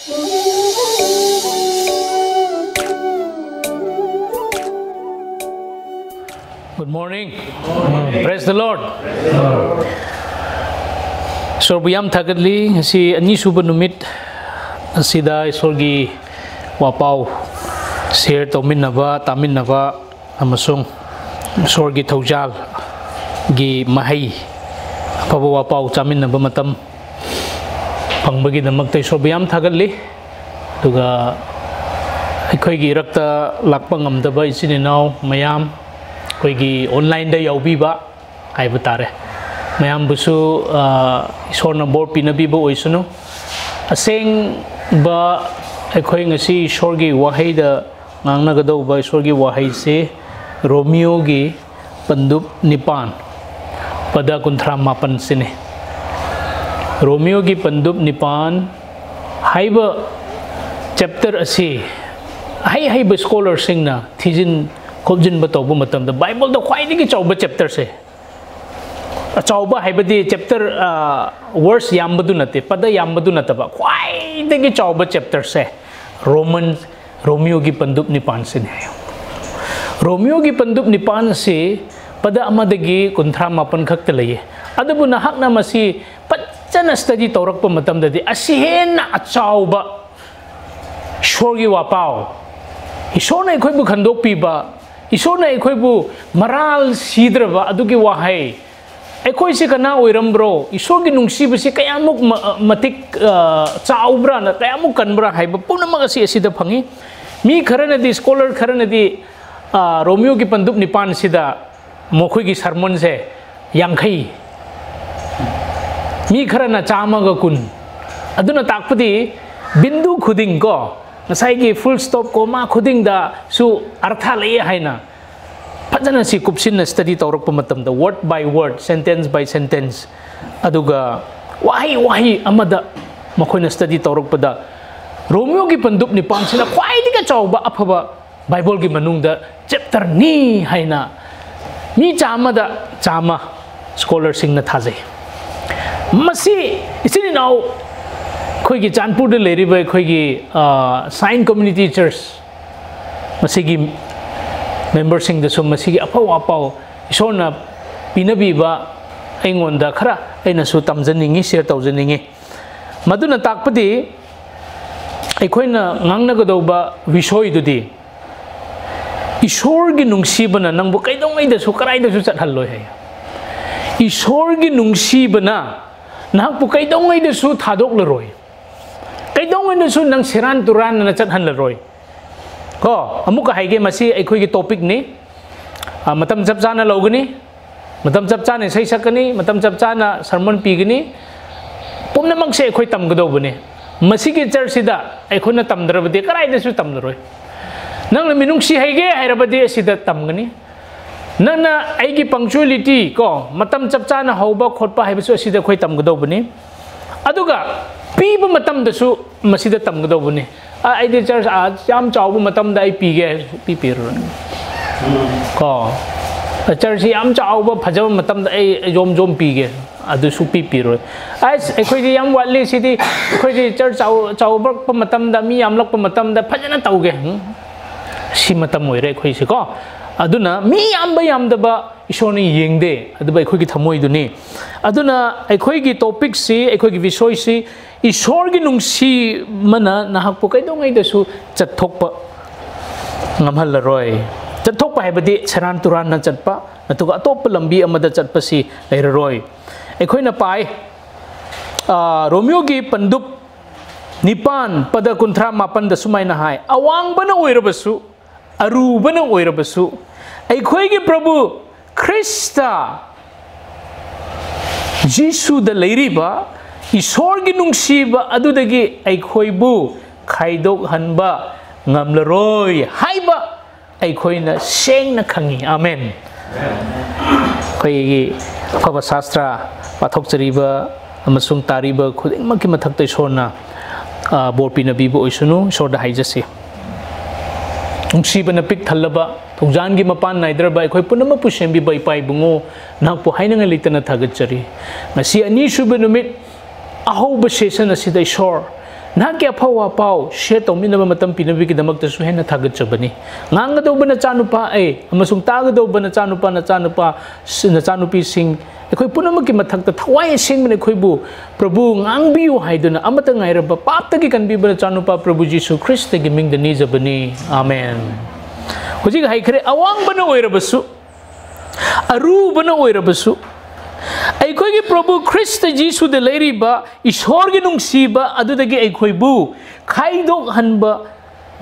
Good morning. Praise the Lord. So biyam thagadli si ani suba numit sida isorgi wapau share tominaba taminaba amasung isorgi thaujal gi mahai apaba wapau chaminaba matam pangbagi damaktai so biyam thagadli duga aikoigi rakta lakpa ngamdaba isininaw mayam koigi online da yaubiba haiba tare mayam busu isor bor pinabiba oisunu aseng ba akhoi ngasi isor gi wahai da ngangna gado ba isor gi wahai se Romeo gi pandup nipan pada kunthra mapan sine Romeo gi pandup nipan haiba chapter asi hai ba scholar singna thijin Kobjin ba tawbo matam da Bible da khwaidigi chawba chapter se chawba haibadi chapter verse yambadu nate pada yambadu nataba khwaidigi chawba chapter se Romeo gi pandup nipan se ne Romeo gi pandup nipan se pada amadagi kunthra mapan khakta laye adabu na hak na masi pachana study tawrak pa matam da di asihen na chawba shorgi wapao isona ikhoi bu khandok pi ba isona ikhoi bu maral sidraba adugi wahai ikhoi se kana oirambro isor gi nungsi basi kayamuk matik chaubra na kayamuk kanbra haiba puna magasi asida phangi mi kharana di scholar kharana di Romeo gi pandup nipan sida mokhoi gi sermon se yangkhai mi kharana chama ga kun aduna takpadi bindu khuding ko ngasai gi full stop koma khuding da su artha lei haina phajana si kupsin na study tawrak pamatam da word by word sentence by sentence aduga wahi amada makhoi na study tawrak pada Romeo gi pandup ni pangsina khwai diga chawba aphaba Bible gi manung da chapter ni haina mi chama da chama scholar sing na thajai masi isini now खोगी चांदपुर दे लेरी बाय खोगी Zion community church मसीगी member सिंग दसो मसीगी अपाव अपाव इसोरना पिनबीबा एंगोंदा खरा एनासु तमजनिंगी शेयर तौजनिंगी मदुना ताकपदि एखोइना ngangnagदौबा विषय दुदि ईश्वरगी नुंगसीबना नंगबो कैदोंगैदसु कराइदसु चटहल्लोय है ईश्वरगी नुंगसीबना नाकपु कैदोंगैदसु थादोकलरोय कैदोंगैदसु नंग सिरान तुरान न चटहनलरोय को अमुक हाइगे मसी अखोइगी टॉपिक नि मतम जब जाना लौगनी मतम जब जाने सही सकनी मतम जब जाना सरमन पीगनी पुनमक से अखोइ तमगदौबने मसीगी चर्चिदा अखोइना तमदरबदि कराइदसु तमलरोय नंग मिनुंगसी हाइगे हाइरबदि असिदा तमगनी नंगना आइगी पंक्चुअलिटी को मतम जब जाना हौबा खोटपा हाइबसु असिदा अखोइ तमगदौबने अदुगा पीबा मतम दसु मसीदा तमगदौबने आइदे चर्च आज याम चावबा मतम दा पीगे पीपिरो को चर्च याम चावबा फजब मतम दा जोम जोम पीगे अदुसु पीपिरो आज अखोइदि याम वाली सिदि अखोइदि चर्च चावबा मतम दा मी याम लकपा मतम दा फजना तौगे सि मतम ओइरे अखोइसि को अदुना मी याम यामदबा ईश्वरने येंगदे अदुबा अखोइगी थमोइदुनि अदुना अखोइगी टॉपिक सि अखोइगी विषय सि ईश्वरगी नुंगसी मना नाहकपु कैदोंगैदसु चथोकपा ngamhallaroi चथोकपा हाइबदि सरान तुरान न चटपा नतुगा अतोप लंबी अमदा चटपसि लेररोय अखोइना पाइ रोमियोगी पंदुप निपान पद कुंथ्रा मापन द सुमाइना हाय अवांगबना ओइरबसु अरुबना ओइरबसु अखोइगी प्रभु ख्रिस्ता जीसु द लेरिबा ईश्वरगी नुंगसीबा अदुदगी अखोइबु खाइदोक हनबा ngamlaroi haiba अखोइना सेंगना खंगी आमेन खोइगी अफबा शास्त्र पाथोकचरीबा अमसुंग तारीबा खुदिंगमकी मथक्तै सोरना बोरपिनबीबु ओइसुनु सोरदा हाइजसी नुंगसीबना पिक थल्लबा थोंजानगी मपान नाइद्रबा अखोइ पुनम पुसेंबीबा इपाइ बुंगो नाकपु हाइनंगा लेतना थागचरी मसी अनी सुबे नुमित अहोब session असिदा Ishwar nahaki apawa pau share tawminaba matam pinabigidamagtasu henna thagatjabani ngangadawba nachanupa amasung tagadawba nachanupi sing akhoi punamaki mathakta thawai singmane khoibu prabhu ngangbiu haiduna amata ngairaba paptagi kanbiba nachanupa prabhu jisu christ gi mingda nijabani amen hojik haikhre awang bana oirabasu aru bana oirabasu akhoi gi prabhu christ jisu de leiriba ishor gi nungsiba adudagi akhoi bu khaidok hanba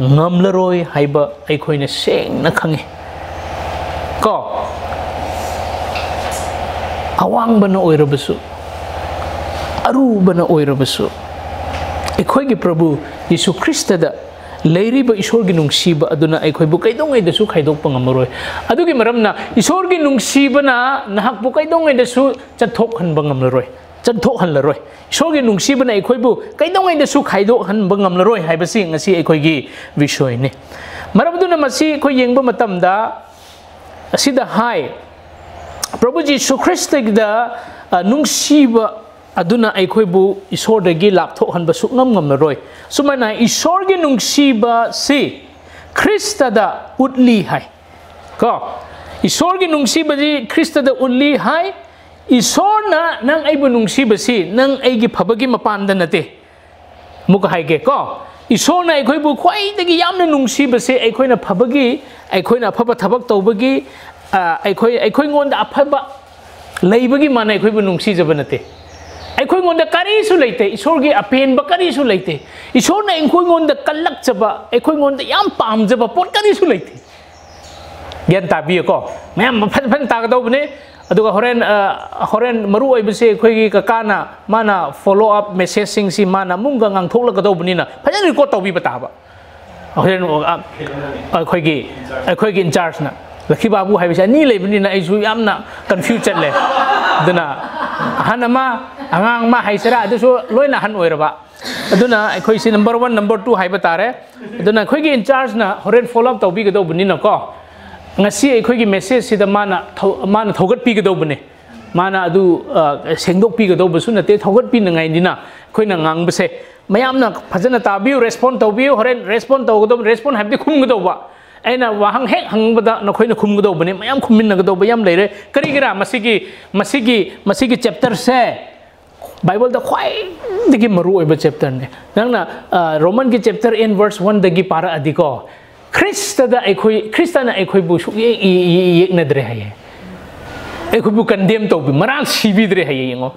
ngamlaroi haiba akhoi na seng na khange ko awang bana oirabasu aru bana oirabasu akhoi gi prabhu jisu christ da leiriba ishor gi nungsiba aduna akhoi bu kaidongai da su khaidok pangamaroi adugi maramna ishor gi nungsiba na nahak bu kaidongai da su chathok han bangamlaroi chathok han laroi ishor gi nungsiba na akhoi bu kaidongai da su khaidok han bangamlaroi haibasi ngasi akhoi gi vishoy ne maramduna masi akhoi yengba matamda asida hai prabhu jisu christ da nungsiba aduna akhoi bu ishor da gi lapthok han ba sukngam ngamlaroi sumana ishor gi nungsiba si christ da utli hai ko ishor gi nungsiba ji christ da utli hai ishor na nang aibu nungsiba si nang aigi phabagi mapanda nate muka hai ge ko ishor na akhoi bu khwai dagi yamna nungsiba se akhoi na phabagi akhoi na phaba thabak tawbagi akhoi ngonda aphaba leibagi mana akhoi bu nungsi jaba nate akhoi ngonda karisu leite ishor gi apen ba karisu leite ishor na akhoi ngonda kalak jaba akhoi ngonda yam pam jaba pot karisu leite gyan tabi ko mayam phan ta ga dobne aduga horen maru oibse akhoi gi kakana mana follow up messaging si mana munga ngang thokla ga dobni na phajan record tawbi bataba horen akhoi gi in charge na lakhi babu haibisa ni leibni na aisu yamna confuse chatle aduna hanama angang ma haisara aduso loina han oiraba aduna akhoi si number 1 number 2 haiba tare aduna akhoi gi in charge na horen follow up tawbi ga dobni na ko ngasi akhoi gi message sida mana thogat pi ga dobne mana adu sengdok pi ga dobasu nate thogat pi na ngai dina akhoi na ngang bese mayam na phajana tabiu respond tawbiu horen respond tawgodo respond habdi khum ga doba aina wahang hek hangbada nakhoi na khum ga dobne mayam khumin na ga doba yam leire kari gira masigi chapter se bible da khwai digi maru oiba chapter ne nangna roman gi chapter in verse 1 dagi para adiko Kristana akhoi bu suk yek nadre haye akhoi bu condemn to bi maran sibidre haye yengo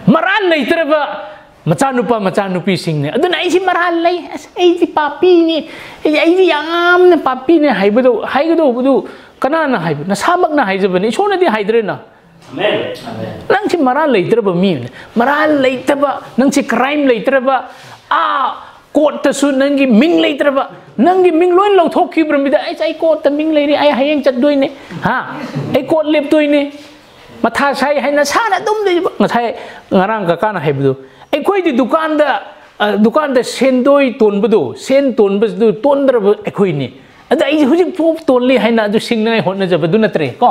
maran leitraba machanupi singne aduna ai si maran lei ai si papi ni ai si yam ne papi ne haibado budu kanana haibu na samak na haijabani sona di haidre na amen nang si maran leitraba mi maran leitraba nang si crime leitraba court ta su nangi ming leitraba nangi ming loin lo thokhi bramida ai court ta ming leiri ai hayeng chat doi ne ha ai court lep doi ne matha sai haina sana dum de ngai ngarang ka kana haibu ai khoi di dukan da sendoi tonbadu sen tonbadu tondra ai khoi ni ada ai hujik pop tonli haina du singnai honna jabadu natre ko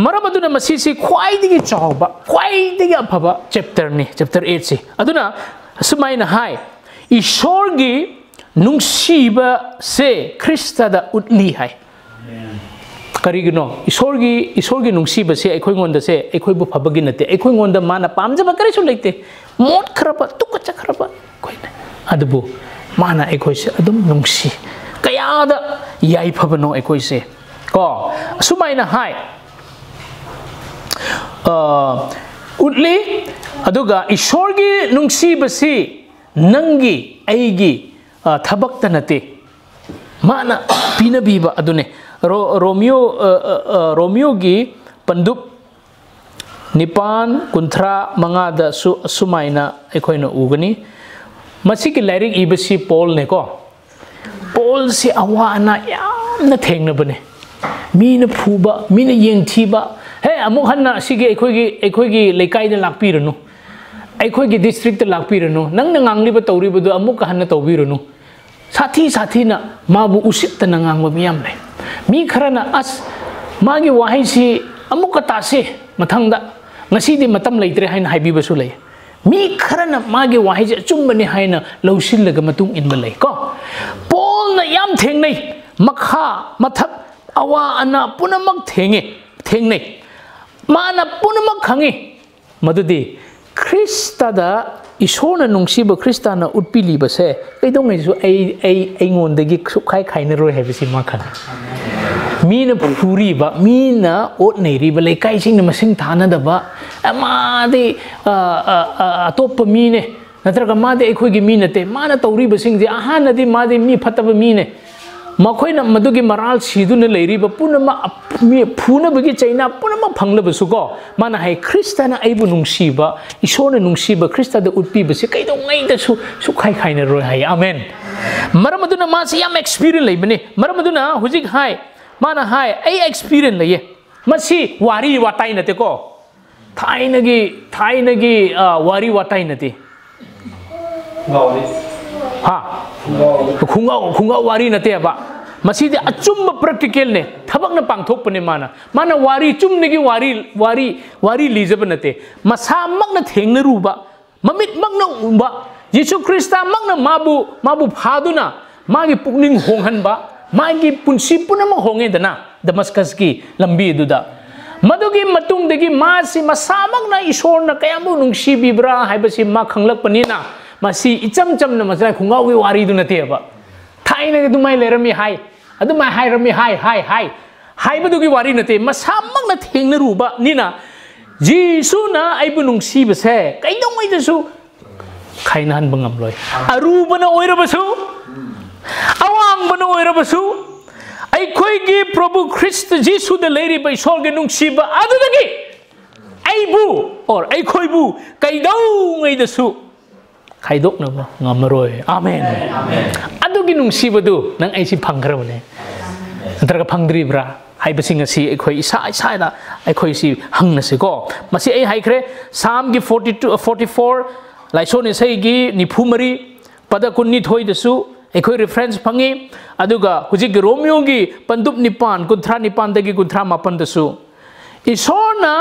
marabaduna masisi khwai digi chawba khwai digi aphaba chapter 8 si aduna sumaina hai ishorgi nungsiba se krista da utli hai karigno ishorgi nungsiba se akhoi ngonda se akhoi bu phabagi nate akhoi ngonda mana pamjaba karisu leite mot kharaba tukacha kharaba koina adubu mana akhoi se adum nungsi kayada yai phabano akhoi se ko sumaina hai utli aduga ishorgi nungsiba si nangi aigi thabakta nate mana pinabiba adune Romeo gi pandup nipan kunthra mangada sumaina akhoi na ugani masi ki lyric ibasi Paul ne ko Paul si awana yamna thengna bane mina phuba mina yengthiba he amuk hanna sigi akhoi gi leikai da lakpiranu akhoi gi district da lakpiranu nang na ngangliba tawribudu amuk hanna tawbiranu sathi na mabu usit ta nangangba miyam le mi kharana as magi wahai si amuka tase mathangda ngasi di matam leitre hain haibi basu lei mi kharana magi wahai je chumbani haina lausin laga matung in balai ko Paul na yam thengnei makha mathak awa ana punamak thengnei mana punamak khangi madudi Krista da isona nungsiba Krista na utpili base kaidong su ai ngondagi sukai khaina roi habisi ma khan mina puri ba mina ot nei ri ba lai kai sing na masing thana da ba ama de atop mi ne natraga ma de ekhoi gi mi na te mana tawri ba sing je aha na de ma de mi phataba mi ne makhoi na madugi maral sidu na leiri ba punama mi phuna bagi chaina punama phangla ba su ko mana hai Krista na aibu nungsi ba isona nungsi ba Krista da utpi ba se kaidong ngai da su khai na roi hai amen maramaduna ma si yam experience lai bane maramaduna hujik hai mana hai ai experience lai masi wari watai na te ko thainagi wari watai na te ha khungau wari na te ba masi de achumba practical ne thabak na pangthok pane mana wari chumnigi wari lijab na te masa mak na thengna ru ba mamit mak na umba Yesu Krista mak na mabu phaduna magi pukning honghan ba magi punsi punama honge dana Damascus ki lambi duda madugi matung degi masi masamak na isor na kayamu nungsi bibra haibasi ma khanglak panina masi icham na masai khungawi wari du nate ba thaina ge dumai lerami hai adumai hai rami hai badugi wari nate masamak na thengna ruba nina Jesu na aibu nungsi base kaidong ai dasu khainan bangam loi aruba na oirabasu awang bana oirabasu aikhoi gi Prabhu Christ Jesu da leiri bai sol ge nungsi ba adudagi aibu or aikhoi bu kaidong ai dasu khaidok na ngamaroi amen adugi nungsi badu nang ai si phanggrabane antarga phangdribra haibasing asi aikhoi isa da aikhoi si hangna se ko masi ai haikre Psalm gi 44 laisone sei gi nifumari pada kunni thoi dasu aikhoi reference phangi aduga hujik Romeo gi pandup nipan kunthra nipan dagi kunthra mapan dasu isona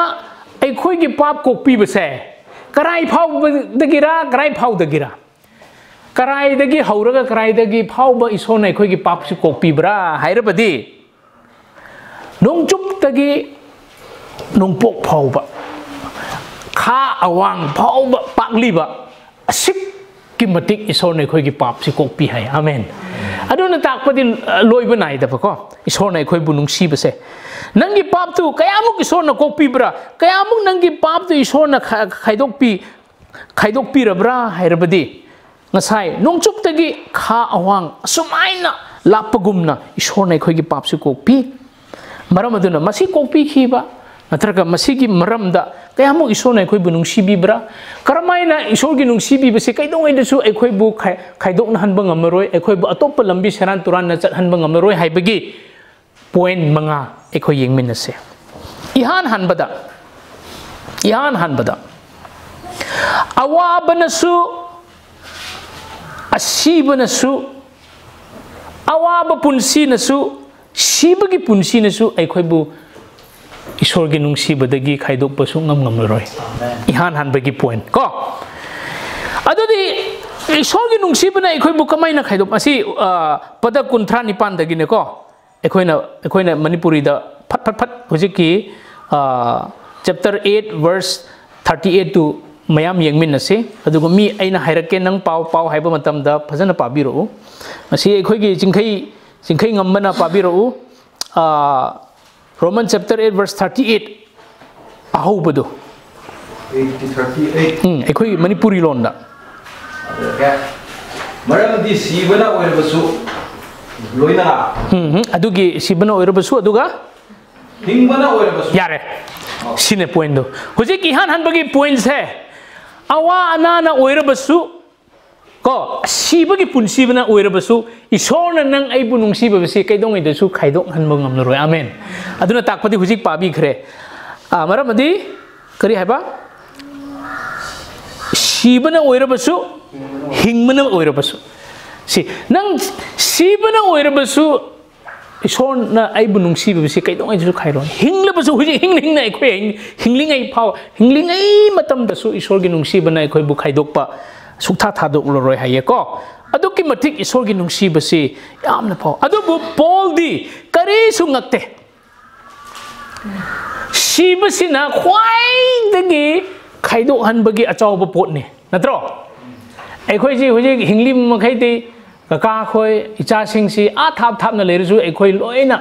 aikhoi gi pap kokpi base karai phau dagira karai phau dagira karai dagi hauraga karai dagi phau ba isona aikhoi gi pap si kokpi bra hairabadi nongchup dagi nongpok phau ba kha awang phau ba pakli ba asik ki matik isona aikhoi gi pap si kokpi hai amen aduna takpadi loiba nai da ko isona aikhoi bu nungsi base nangi pap tu kayamuk isona kokpi bra kayamuk nangi pap tu isona khaidok pi rabra hairabadi ngasai nongchup tagi kha awang sumaina lapagumna isona aikhoi gi pap si kokpi maram aduna masi kokpi khiba natraga masigi maramda kayamuk isona aikhoi bu nungsi bibra karamaina isor gi nungsi bi base kaidong ai dasu aikhoi bu khaidok na hanba ngamaroi aikhoi bu atop lambi seran turan na chat hanba ngamaroi haibagi point manga aikhoi yengmin ase ihan hanbada awabanasu asibanasu awaba punsi nasu sibagi punsi nasu aikhoi bu isor gi nungsi badagi khaidok pasu ngamroi ihan hanbagi point ko adudi isor gi nungsi bana aikhoi bu kamaina khaidok asi pada kunthra nipan dagi ne ko aikhoi na Manipuri da phat hujiki chapter 8 verse 38 to mayam yengmin ase adugo mi aina hairake nang pau haiba matam da phajana pabiro asi aikhoi gi jingkhai ngambana pabiro Roman chapter 8 verse 38 ahubado 38 aikhoi Manipuri londa maramdi sibana oirabasu loina adugi sibana oirabasu aduga hingbana oirabasu yare sine point do hojik ihan hanbagi point se awa anana oirabasu ko sibagi punsibana oirabasu isona nang aibu nungsiba basi kaidong ai dasu khaidok hanba ngamnaroi amen aduna takpadi hujik pabi khre maramadi kari haiba sibana oirabasu hingmana oirabasu si nang sibana oirabasu ꯏꯁꯣꯔꯅ ꯑꯩꯕꯨ ꯅꯨꯡꯁꯤꯕꯤꯕꯁꯤ ꯀꯩꯗꯧꯉꯩꯗꯁꯨ ꯈꯥꯏꯔꯣꯏ ꯍꯤꯡꯂꯕꯁꯨ ꯍꯧꯖꯤꯛ ꯍꯤꯡꯂꯤꯉꯩ ꯑꯩꯈꯣꯏ ꯍꯤꯡꯂꯤꯉꯩ ꯐꯥꯎ ꯍꯤꯡꯂꯤꯉꯩ ꯃꯇꯝꯗꯁꯨ ꯏꯁꯣꯔꯒꯤ ꯅꯨꯡꯁꯤꯕꯅ ꯑꯩꯈꯣꯏꯕꯨ ꯈꯥꯏꯗꯣꯛꯄ ꯁꯨꯛꯊꯥ ꯊꯥꯗꯣꯛꯂꯔꯣꯏ ꯍꯥꯏꯌꯦꯀꯣ ꯑꯗꯨꯛꯀꯤ ꯃꯇꯤꯛ ꯏꯁꯣꯔꯒꯤ ꯅꯨꯡꯁꯤꯕꯁꯤ ꯌꯥꯝꯅ ꯐꯥꯎ ꯑꯗꯨꯕꯨ ꯄꯣꯜꯗꯤ ꯀꯔꯤꯁꯨ ꯉꯛꯇꯦ ꯁꯤꯕꯁꯤꯅ ꯈ꯭ꯋꯥꯏꯗꯒꯤ ꯈꯥꯏꯗꯣꯛꯍꯟꯕꯒꯤ ꯑꯆꯧꯕ ꯄꯣꯠꯅꯤ ꯅꯠꯇ꯭ꯔꯣ ꯑꯩꯈꯣꯏꯁꯤ ꯍꯧꯖꯤꯛ ꯍꯤꯡꯂꯤꯕ ꯃꯈꯩꯗꯤ ꯀꯀꯥ ꯈꯣꯏ ꯏꯆꯥꯁꯤꯡꯁꯤ ꯊꯥꯞꯅ ꯂꯩꯔꯁꯨ ꯑꯩꯈꯣꯏ ꯂꯣꯏꯅ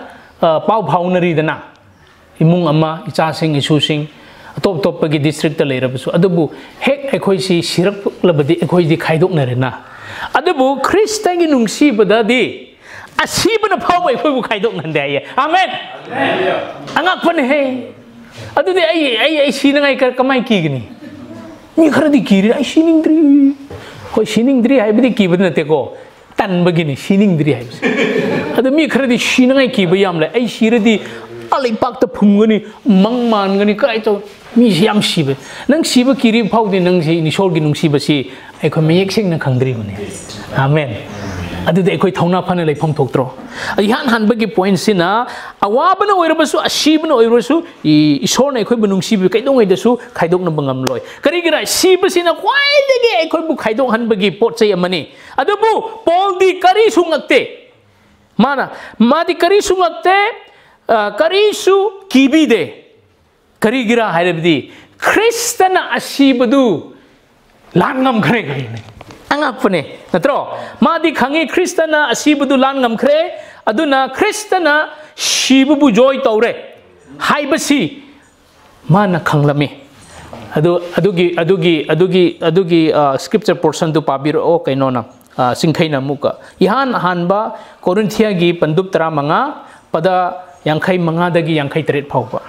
ꯄꯥꯎ ꯐꯥꯎꯅꯔꯤꯗꯅ ꯏꯃꯨꯡ ꯑꯃ ꯏꯆꯥꯁꯤꯡ ꯏꯁꯨꯁꯤꯡ ꯑꯇꯣꯞ ꯑꯇꯣꯞꯄꯒꯤ ꯗꯤꯁꯇ꯭ꯔꯤꯛꯇ ꯂꯩꯔꯕꯁꯨ ꯑꯗꯨꯕꯨ ꯍꯦꯛ ꯑꯩꯈꯣꯏꯁꯤ ꯁꯤꯔꯛꯂꯕꯗꯤ ꯑꯩꯈꯣꯏꯗꯤ ꯈꯥꯏꯗꯣꯛꯅꯔꯦꯅ ꯑꯗꯨꯕꯨ ꯈ꯭ꯔꯤꯁꯇꯒꯤ ꯅꯨꯡꯁꯤꯕꯗꯗꯤ ꯑꯁꯤꯕꯅ ꯐꯥꯎꯕ ꯑꯩꯈꯣꯏꯕꯨ ꯈꯥꯏꯗꯣꯛꯅꯍꯟꯗꯦ ꯍꯥꯏꯌꯦ ꯑꯥꯃꯦꯟ ꯑꯉꯛꯄꯅꯦꯍꯦ ꯑꯗꯨꯗꯤ ꯑꯩ ꯁꯤꯅꯉꯥꯏ ꯀꯃꯥꯏꯅ ꯀꯤꯒꯅꯤ ꯃꯤ ꯈꯔꯗꯤ ꯀꯤꯔꯦ ꯑꯩ ꯁꯤꯅꯤꯡꯗ꯭ꯔꯤ ꯍꯣꯏ ꯁꯤꯅꯤꯡꯗ꯭ꯔꯤ ꯍꯥꯏꯕꯗꯤ ꯀꯤꯕꯗꯤ ꯅꯠꯇꯦꯀꯣ ꯇꯟꯕꯒꯤꯅꯤ ꯁꯤꯅꯤꯡꯗ꯭ꯔꯤ ꯍꯥꯏꯕꯁꯦ ꯑꯗꯨ ꯃꯤ ꯈꯔꯗꯤ ꯁꯤꯅꯉꯥꯏ ꯀꯤꯕ ꯌꯥꯝ ꯂꯩ ꯑꯩ ꯁꯤꯔꯗꯤ ꯂꯩꯄꯥꯛꯇ ꯐꯨꯝꯒꯅꯤ ꯃꯪ ꯃꯥꯟꯒꯅꯤ ꯀꯥꯏ ꯇꯧ ꯃꯤꯁꯤ ꯌꯥꯝ ꯁꯤꯕ ꯅꯪ ꯁꯤꯕ ꯀꯤꯔꯤꯕ ꯐꯥꯎꯗꯤ ꯅꯪꯁꯤ ꯏꯁꯣꯔꯒꯤ ꯅꯨꯡꯁꯤꯕꯁꯤ ꯑꯩꯈꯣꯏ ꯃꯌꯦꯛ ꯁꯦꯡꯅ ꯈꯪꯗ꯭ꯔꯤꯕꯅꯤ ꯑꯥꯃꯦꯟ ꯑꯗꯨꯗꯤ ꯑꯩꯈꯣꯏ ꯊꯧꯅꯥ ꯐꯅ ꯂꯩꯐꯝ ꯊꯣꯛꯇ꯭ꯔꯣ ꯏꯍꯥꯟ ꯍꯥꯟꯕꯒꯤ ꯄꯣꯏꯟꯠꯁꯤꯅ ꯑꯋꯥꯕꯅ ꯑꯣꯏꯔꯕꯁꯨ ꯑꯁꯤꯕꯅ ꯑꯣꯏꯔꯕꯁꯨ ꯏꯁꯣꯔꯅ ꯑꯩꯈꯣꯏꯕꯨ ꯅꯨꯡꯁꯤꯕꯤ ꯀꯩꯗꯧꯉꯩꯗꯁꯨ ꯈꯥꯏꯗꯣꯛꯅꯕ ꯉꯝꯂꯣꯏ ꯀꯔꯤꯒꯤꯔ ꯁꯤꯕꯁꯤꯅ ꯈ꯭ꯋꯥꯏꯗꯒꯤ ꯑꯩꯈꯣꯏꯕु ꯈꯥꯏꯗꯣꯛꯍꯟꯕꯒꯤ ꯄꯣꯠ ꯆꯩ ꯑꯃꯅꯤ ꯑꯗꯨꯕꯨ ꯄꯣꯜꯗꯤ ꯀꯔꯤꯁꯨ ꯉꯛꯇꯦ मादी करीसु ngakte करीसु कीबीदे करीगिरा हाइरबदी ख्रिस्टना असीबदु लान ngam khre गरीने angapने नत्रो मादी खंगी ख्रिस्टना असीबदु लान ngam khre अदुना ख्रिस्टना शीबबु जोय तौरे हाइबसी माना खंगलमे अदुगी स्क्रिप्चर पोर्शन दु पाबिरो ओ कैनोना सिंखैना मुका इहान हानबा कोरिन्थिया गी पंदुप 15 पदा यांखै मंगा दगी यांखै 3 फावबा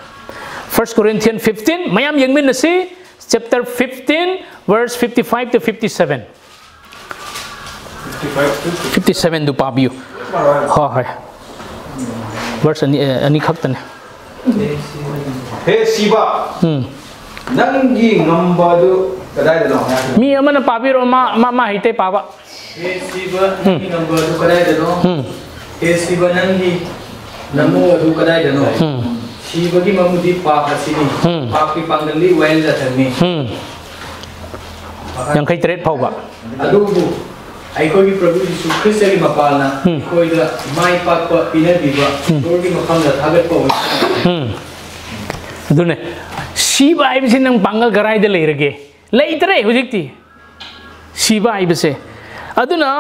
1 Corinthians 15 मयाम यंगमिन नसी chapter 15 verse 55 to 57 57 दु पाबियो हा हा verse ani खक्तने हे शिवा नंगी ngambadu kadai da no मी अमन पाबिरो मा हिते पाबा हे शिवा नंगी ngambadu kadai da no हे शिवा नंगी नमो अदु kadai da no शिवा की ममुदी पाप हसिनी पाप की पांगली वैल जाथनी यांखै 3 फावबा अदुबु आइकोगी प्रभु यीशु ख्रिस्ट की मपालना कोइदा माई पाप पिने दिबा तोगी मखंदा थागत को दुने शिवा आइबसे नंग पांगल गराय दे लेरगे लेइतरे हुजिकती शिवा आइबसे अदुना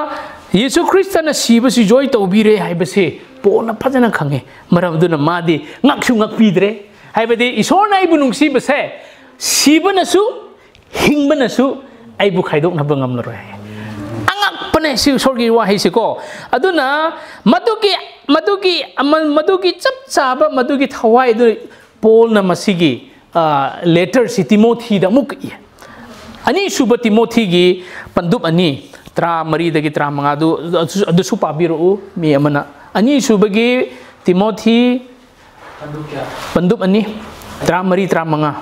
यीशु ख्रिस्टना शिवसि जोय तौबिरे हाइबसे पोना फजना खंगे मरम दुना मादी ngaksu ngakpidre हाइबदि ईश्वरना आइबु नुंगसिबसे शिवनसु हिंबनसु आइबु खाइदोकनबा ngamloroi angakpane si ईश्वरगी वाहिसिको अदुना मदुगी चप चाबा मदुगी थवाइ दु पोलना मसिगी लेटर सी तिमोथी दा मुक अनि सुब तिमोथी गी पंदुप अनि 3 दगी 3 अदुसु पाबिरो मी अमना अनि सुबगी तिमोथी पंदुप अनि 3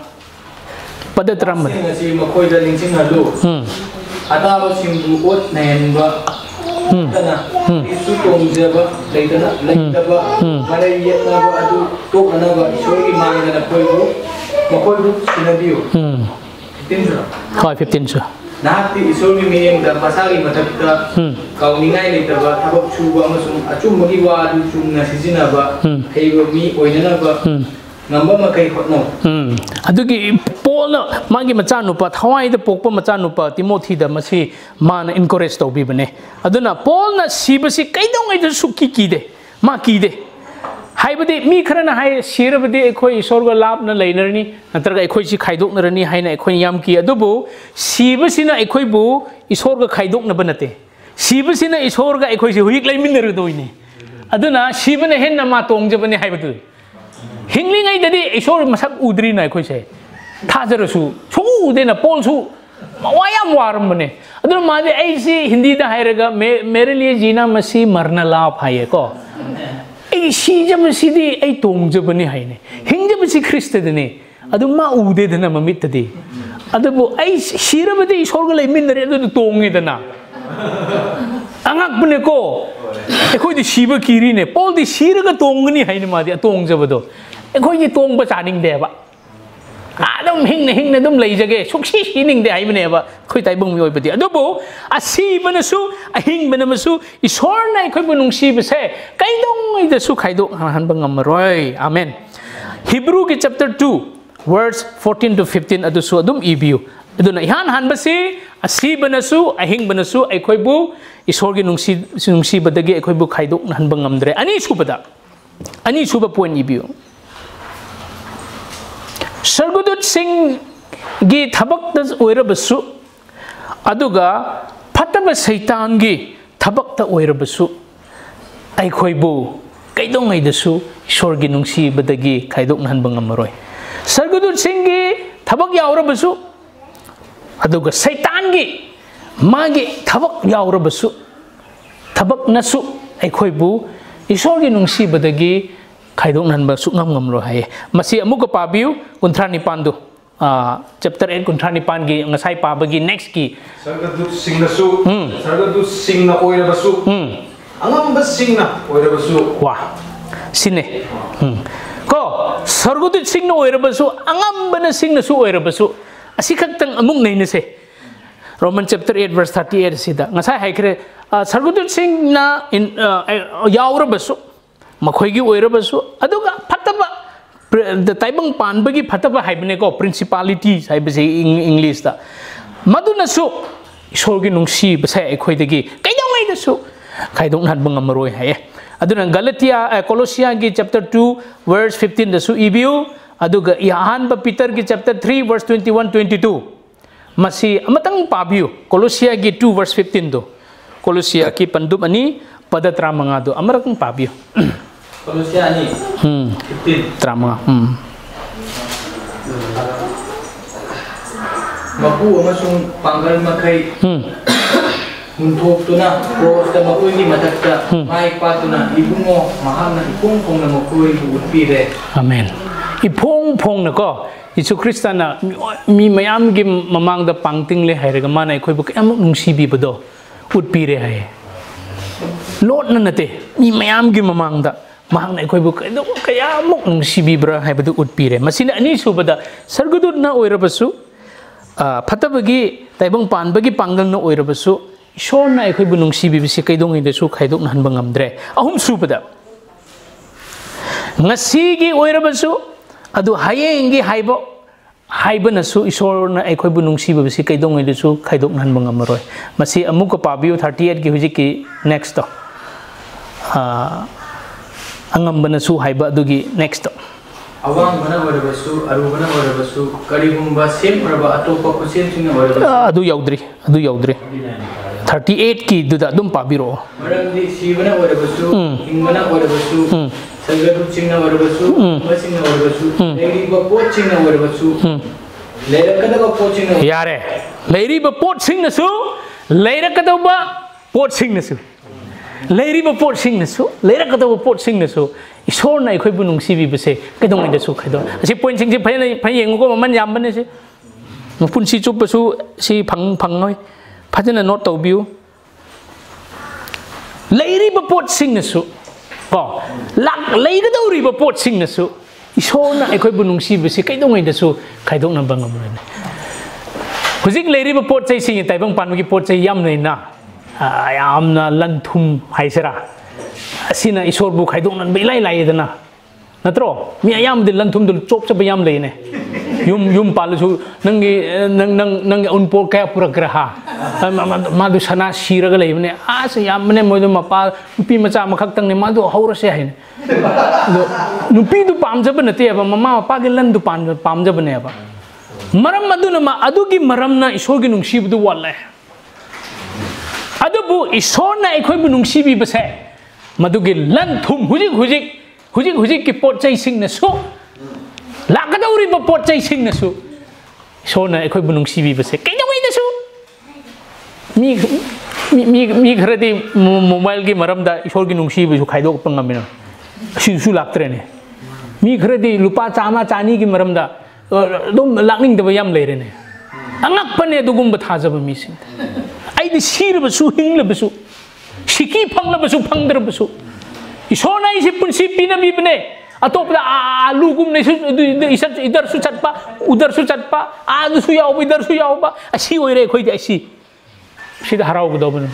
पद 3 सी मकोय दा लिंचिंग हलु अदाबा सिंबु ओत नयनबा तना इसु तोंजबा लेतबा मारे येतबा अदु तोकनबा ईश्वरगी मांगना कोइबु मकोइबु सिनबियो 15 सो नाती ईश्वरगी मियंग दा मसागी मथक्ता काउनिंगाय लेतबा थबक सुबा अमसुम अचुमगी वा अदु चुमना सिजिनबा हेबो मी ओइननबा ngamba makai hotno adugi polna magi machanupa thawai da pokpa machanupa timothy da masi mana encourage to bibane aduna polna sibasi kaidongai da suki kide ma kide haibadi mi kharana hai sirabadi ekhoi isorga labna leinarni natraga ekhoi si khaidoknarani haina ekhoi yam ki adubu sibasi na ekhoi bu isorga khaidokna banate sibasi na isorga ekhoi si huik laiminnar doine aduna sibana henna ma tongjabane haibadu हिंगलिंगाई ददी ईश्वर मसक उद्री ना कोई थाजरसु छुदेना पोलसु मवायाम warm बने other मादे ऐसी हिंदी दा हायरगा मेरे लिए जीना मसी मरना लाभ हाये को ऐ सीजम सीदी ऐ तोंगजबने हायने हिंगजबसी ख्रिस्त दने अदु मा उदे दना ममित दे अदबो ऐ शिरबदे ईश्वर ग लेमिनरे अदु तोंगे दना angak ko ekhoi di siba kiri ne Paul di sira ga tongni hain ma di tong jabado ekhoi di tong ba chaning de ba adum hing na dum lei jage sukshi hining de ai bane ba khoi tai bung mi oi badi adu bo asi bana su a hing bana masu isor na khoi bunung si ba se kai dong ai da su khai do han bang am roi amen Hebrew ki chapter 2 verse 14 to 15 adu su adum ibiu adu na ihan han ba si asi bana su a hing bana su ai khoi bu isor gi nungsi badagi ai khoi bu khai do han bang am dre ani su bada ani su ba point ibiu Sargudut Singh gi thabak da oirabasu aduga phataba saitan gi thabak ta oirabasu ai khoibu kaidong ai dasu ishor gi nungsi badagi khaidok nan bangamaroi Sargudut Singh gi thabak yaurabasu aduga saitan gi magi thabak yaurabasu thabak nasu ai khoibu ishor gi nungsi badagi khaidok nan ba sukngam ngam ro hai masi amuka pabiu kuntrani pandu chapter 8 kuntrani pan gi ngasai pa bagi next ki Sargadut Singh na su Sargadut Singh na oira basu angam bas Singh na oira basu wah sine ko Sargadut Singh na oira basu angam bana Singh na su oira basu asi khaktang amuk nei ne se Roman chapter 8 verse 38 sida ngasai hai kre Sargadut Singh na yaura basu makhoi gi oirabasu aduga phataba taibang panbagi phataba haibne ko principality haibase English da maduna su ishor gi nungsi basa ekhoi dagi kaidong ai da su kaidong han bang amaroi haye aduna Galatia Colossia gi chapter 2 verse 15 da su ibiu aduga Yahan ba Peter gi chapter 3 verse 21 22 masi amatang pabiu Colossia gi 2 verse 15 do Colossia ki pandum ani padatra manga do amarakang pabiu Colossia ni 15 drama mapu amasung panggal makai untuk tuna cross da mapu ni matakta mai patuna ibungo maham na ipung pong na mapu utpire amen ipong na ko Yesu Kristus na mi mayam gi mamang da pangting le hairaga mana khoi bu amuk nungsi bi bodo utpire hai lot na nate mi mayam gi mamang da mahang na khoi bu kaya muk nungsi bi bra hai bodu utpire masina ani subada sargudut na oirabasu phatabagi taibang panbagi panggang na oirabasu ishor na khoi bu nungsi bi bisi kaidong inde su khaidok nan bangamdre ahum subada ngasi gi oirabasu adu hayengi haibo haibana su ishor na khoi bu nungsi bi bisi kaidong inde su khaidok nan bangamaroi masi amuka pabiu 38 gi hujiki next to angam bana su haiba dugi next awang bana warabasu aru bana warabasu karigumba sem praba atopa kusen singa warabasu adu yaudri 38 ki duda dum pabiro marandi si bana warabasu ingmana warabasu sargadu singa warabasu masinga warabasu leiri ba pot singa warabasu leirakada ba pot singa yare leiri ba pot singa su leirakada ba pot singa su leiri ba pot singa su leirakada ba pot singa su isor na khoi bu nungsi bi bese kedong ida su khaido asi point sing si phai yeng ko man yam bane si pun si chup su si phang ngoi phajana not to biu leiri ba pot singa su ko lak leiga do ri ba pot singa su isor na khoi bu nungsi bese kedong ida su khaidong na bangam ne hujik leiri ba pot chai sing tai bang pan gi pot chai yam nei na yamna lanthum haisera asina isor bu khaidong nan belai lai dana natro mi ayam de lanthum dul chop chap yam lei ne yum palu nang un por kaya pura graha madu sana shira ga lei ne as yam ne modu mapa nupi macha makhak tang ne madu haura se hai nupi du pamjab na te ba mama mapa ge lan du pamjab ne ba maram madu na ma adu gi maram na isor gi nungsi bu wala adu bu isor na khoi bu nungsi bi ba se madugi lan thum hujik ki pot chai sing na su lakadauri ba pot chai sing na su so na khoi bunung sibi ba se kai dawai na su mi kharadi mobile gi maram da isor gi nungsi bi su khai dok pangamina su laktre ne mi kharadi lupa chama chani gi maram da dum lakning da yam leire ne angak pane dugum ba thajaba mi sing ai di sir ba su hing la ba su Siki Panglabasu Pangdrabasu. Isona is Punsi Pina Bibne. Atop the Alugum Idar Suchatpa, Udar Suchatpa, Adu Suyao, Idar Suyauba. I see where I see. See the Harau Doban.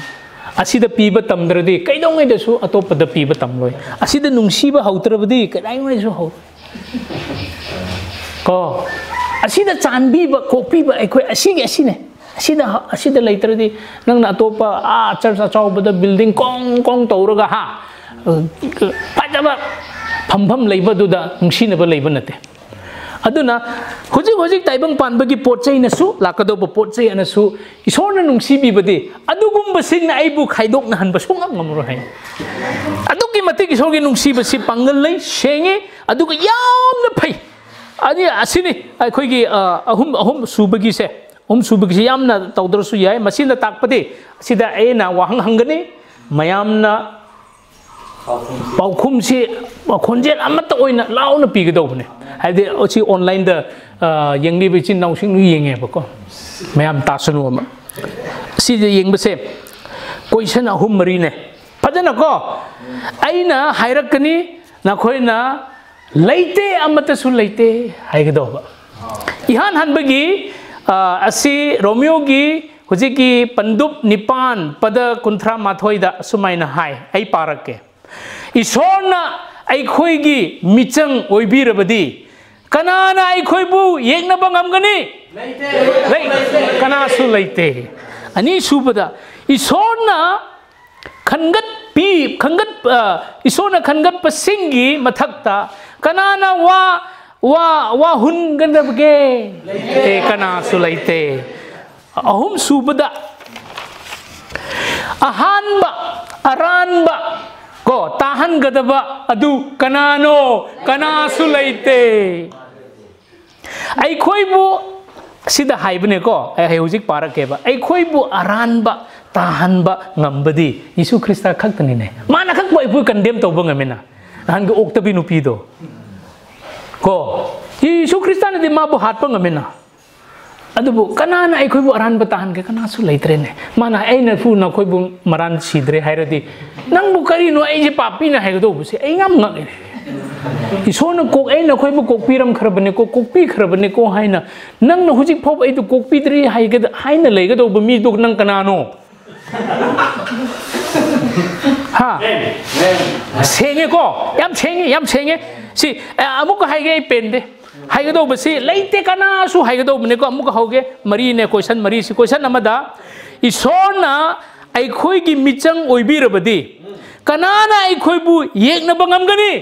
I see the Piba Tamdradi, Kaidong the Su atop the Piba Tamloy. I see the Nungsiba Hautrabdi, Kadai so. Go. I see the Chanbiba, Kopiba, I see the later the Nang Atopa, Church of the building, Kong Toraga Ha. Pajaba Pam labor do the Nushinaba labor nate. Aduna, Hoji Taibang Panbagi Porche in a su, Lakadoba Porche and a su, is on a Nungsibi bade. Adugumba sing Aibu Haidok Nahan Basung Mamurahe. Aduki Matik is organ Nungsiba si Pangalay, Shenge, Aduka Yam the pay. Adia Asini, I quiggy a home subagi se, Subagi Yamna, Taudrasuya, Masina Takpade, Sida Ena, Wahang Hangane, Mayamna. Paukum si konjen amat oina lau na pigi do ne hade ochi online the yang ni bichin nau sing nu yeng e bako mayam ta sunu ma si de yeng bese question ahum mari ne phajana ko aina hairakani na khoina leite amata su leite hai do ba ihan han bagi asi romeo gi hoji ki pandup nipan pada kunthra mathoi da sumaina hai ai parake Isona Aikoigi Michang Oibirabadi Kanana Aikoibu Yegna Bangamgani Kanasu Laite Ani Subada Isona Kangat Peep Kangat Isona Kangat Pasingi Matakta Kanana Wa Hungandabge Kanasu Laite Ahum Subada Ahanba Aranba Ko tahan gadaba adu kanano kanasu laite ai khoibu sida haibne ko ai hujik parakeba ai khoibu aranba tahanba ngambadi Yesu Krista khaktani ne mana khak boi pu condemn to bangamena han go oktabi nupi do ko Yesu Krista ne ma bu hat pangamena adubu kanana ai khoibu aranba tahan ke kanasu laitre ne mana ai na fu na khoibu maran sidre hairadi nang bu kari no ai je papi na hai do bu se ai ngam ngak isona kok ai na khoi bu kok piram khrabane ko kok pi khrabane ko haina nang na hujik phop ai tu kok pi tri hai ga haina lei ga do bu mi du nang kanano ha senge ko yam senge si amuk hai ge pen de hai ga do bu si leite kana su hai ga do bu ne ko amuk hoge mari ne question mari si question amada isona ai khoi gi michang oibirabadi Kanana ai khoibu yekna bangamgani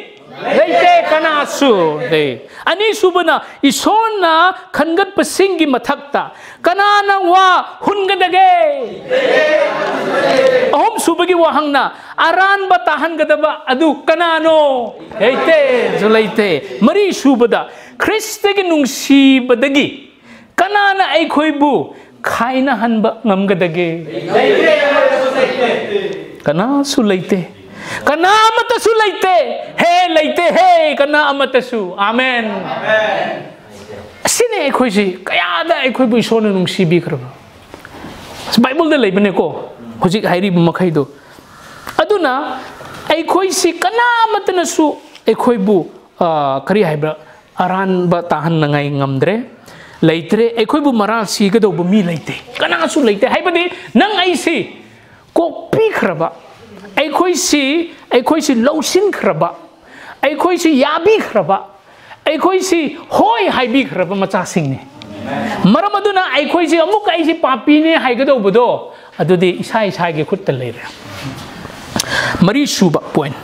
leite kanasu de ani subana isona khangat pasingi mathakta kanana wa hungadage ahom subagi wahangna aran ba tahan gadaba adu kanano leite zulaite mari subada kristegi nungsi badagi kanana ai khoibu khaina hanba ngamgadage Kana su leite kana amata su leite he kana amata su amen sine khoi si kaya da khoi bu sonu nung si bi khra bible de leibane ko hojik hairi makhai do aduna ai khoi si kana amata na su ai khoi bu kari haibra aran ba tahan nangai ngamdre leitre ai khoi bu mara si ga do bu mi leite kana su leite haibadi nang ai si Kok pi kraba, ai khoi si lausin kraba, ai khoi si yabi kraba, ai khoi si hoi hai bi kraba macha sing ne. Maram aduna ai khoi si amuk ai si papi ne hai ga do bodo, adudi isai ge khut ta lei re. Mari suba point.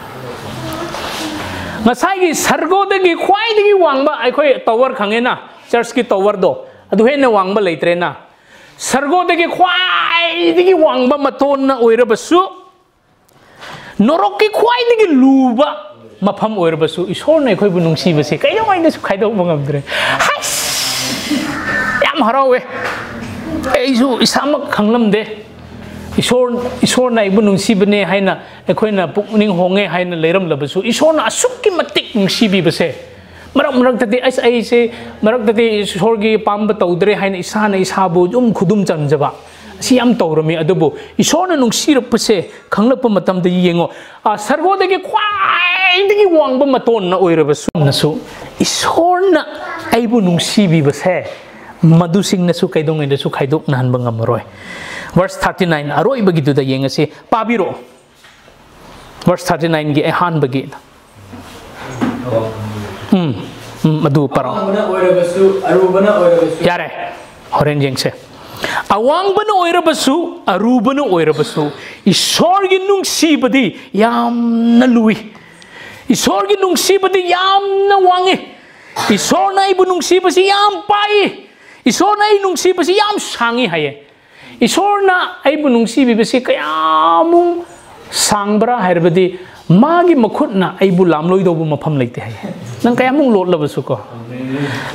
Ngasai gi sargo de gi khwai de gi wangba ai khoi tower khange na, church ki tower do, adu he na wangba leitre na. Sargo de gi khwai de gi wangba maton na oira basu norok ki khwai de gi luba mafam oira basu isor na khoi bu nungsi base kai yong ai na su khai do bangam dre has yam harawe ei su isamak khanglam de isor na ibu nungsi bane haina khoi na pukning honge haina leiram labasu isor na asuk ki matik nungsi bi base Marak tadi ai se marak tadi sorgi pamba taudre hain isana isabu jum khudum chanjaba si yam tawrami adubo isona nung sirapse khanglapa matamda yengo sargodagi khwaidagi wangba maton na oirabasu nasu isona aibu nung sibi base madusing nasu kaidong indasu khaidok nan bangamaroi verse 39 aroi bagi duda yengase pabiro verse 39 gi ehan bagi madu paro yare horen jengse awang bana oirabasu arubana oirabasu isorgi nung sibadi yam na lui isorgi nung sibadi yam na wangi isorna ibu nung sibasi yam pai isorna i nung sibasi yam sangi haye isorna ibu nung sibasi kayamung sangbra harbadi magi makhutna ibu lamloi dobu mafam leite haye nang kayamung lot labasu ko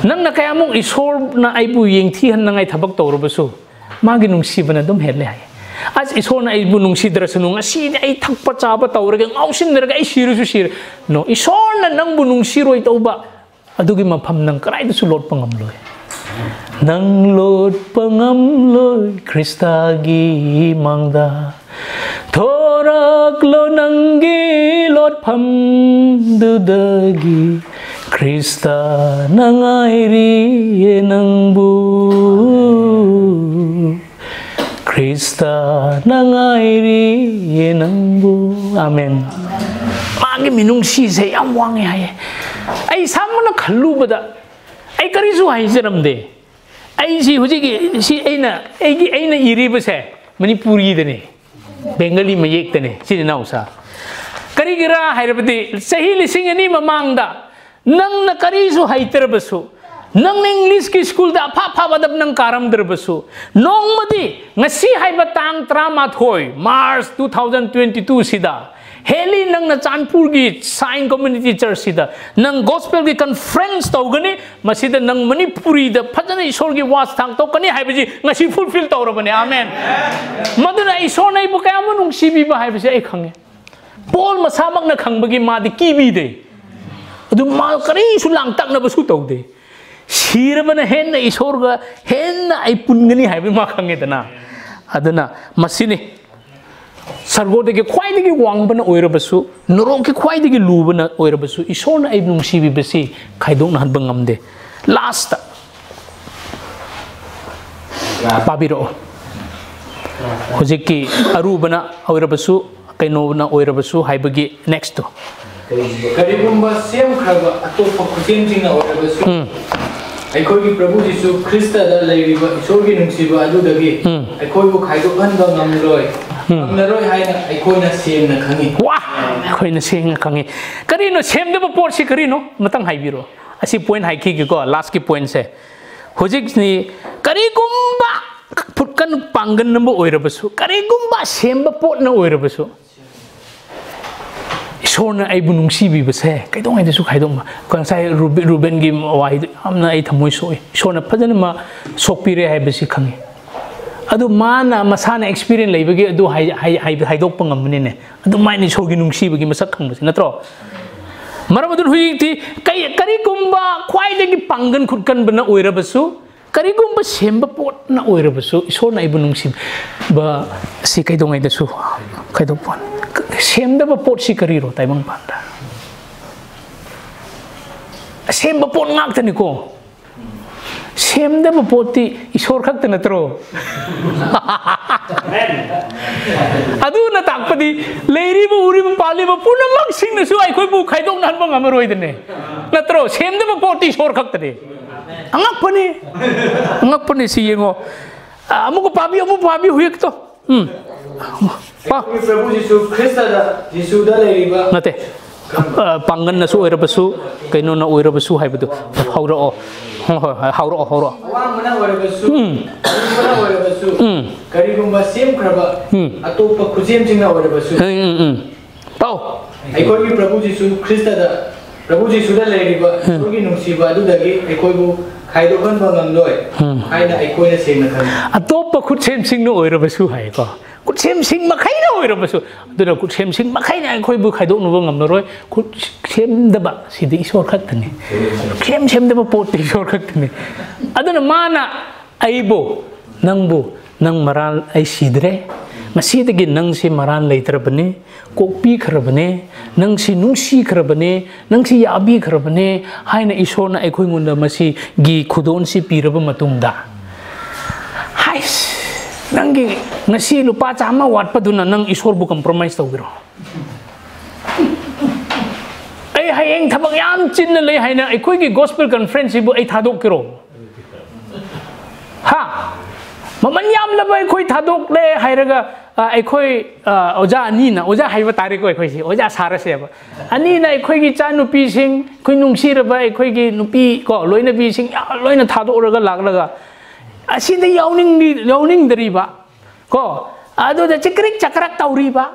nang na kayamung isor na ibu yengthi han nangai thabak tawrabasu magi nungsibana dum hele haye as isor na ibu nungsidrasu nung asi ai thakpa chaba tawraga ngausin neraga ai sirusu sir no isor na nang bu nungsiroi tawba adugi mafam nang karai du lot pangamloi nang lot pangamloi kristagi mangda thorak lo nangi lot pham dudagi krista nangairi nangbu krista nangairi nangbu amen magi minung si se yam wangi haye ai samna khallu bada ai karisu hai jaramde ai si hujigi si aina iri base manipuri dane bengali mayek tane si nausa kari gira hairabati sahi lising ani mamangda nang na karisu haiterbasu nang English ki school da pha badab nang karam derbasu nong madi ngasi haiba tang tramathoi March 2022 sida heli nang na Chanpur gi Sign Community Church sida nang gospel gi conference tawgani masida nang Manipuri da phajana isor gi was thang to kani haibaji ngasi fulfill tawrabani amen maduna isor nai bu kayam nung sibi ba haibaji ai khange Paul masamak na khangbagi madi kibi de adu mal kari sulang tak na basu tawde sirabana henna isor ga henna ai pungani haibi ma khange dana aduna masini sargodagi khwaidagi wangbana oirabasu norongki khwaidagi lubana oirabasu isorna ai nungsibi basi khaidong nan bangamde last pabiro hojiki arubana oirabasu kainona oirabasu haibagi next to karibumba sem khaba atopa khusimjingna oirabasu aikoi Prabhu Jisu Krista da leiriba isorgi nungsiba adudagi aikoi bu khaidok hanba ngamloi ngamlaroi haina aikoi na semna khangi wa aikoi na semna khangi karino semdeba pot si karino matang haibiro asi point haiki gi ko last ki point se hojik ni karigumba putkan pangan number oirabasu karigumba semba pot na oirabasu isorna ai bu nungsibi base kaidong ai desu khaidong ma kan sai Ruben gi wai amna ai thamoi soi isorna phajana ma sokpire hai basi khangi adu mana masana experience leibagi adu haidok pangamne ne adu maini sogi nungsibagi masak khangbasi natro maramadu huiti kai karigumba khwaidagi pangan khutkan bana oirabasu karigumba semba pot na oirabasu isorna ai bu nungsib ba si kaidong ai desu kaidok pon semdaba pot si kariro taibang panda semba pot ngak tani ko semdaba poti isor khak tana tro adu na takpadi leiri bu uri bu pali bu punamak sing na su ai khoi bu khaidong nan bang amaroi dane na tro semdaba poti isor khak tani angak pani si yengo amu pabi huyek to Prabhu Jisu Krista da Jisu da leiriba nate pangan na su oirabasu kaino na oirabasu haibadu hauro awang mana oirabasu mana oirabasu karigumba sem kraba atopa khujem jingna oirabasu pau aikoi Prabhu Jisu Krista da Prabhu Jisu da leiriba sogi nungsiba adudagi aikoi bu khaidokan bangamloi haina aikoi na semna khani atopa khujem sing no oirabasu hai ko khujem sing makai na oirabasu aduna khujem sing makai na aikoi bu khaidok no bangamloi khujem daba sidi isor khaktani khujem daba pot isor khaktani aduna mana aibo nangbu nang maral ay sidre ngasidagi nang si maran leitrabane kokpi khrabane nang si nungsi khrabane nang si yabi khrabane haina isona ai khoi ngunda masi gi khudon si piraba matungda hais nangi ngasi lupa chama wat paduna nang isor bu compromise tawbiro ai hayeng thabak yam chin na lei haina ai khoi gi gospel conference bu ai thadok kiro ha maman yam la bai khoi thadok le hairaga ai khoi oja ani na oja haiba tare ko ai khoi si oja sara se ba ani na ai khoi gi cha nupi sing khoi nungsi ra ba ai khoi gi nupi ko loina bi sing loina thadok raga laglaga asida yauning dari ba ko ado da chikrik chakrak tauri ba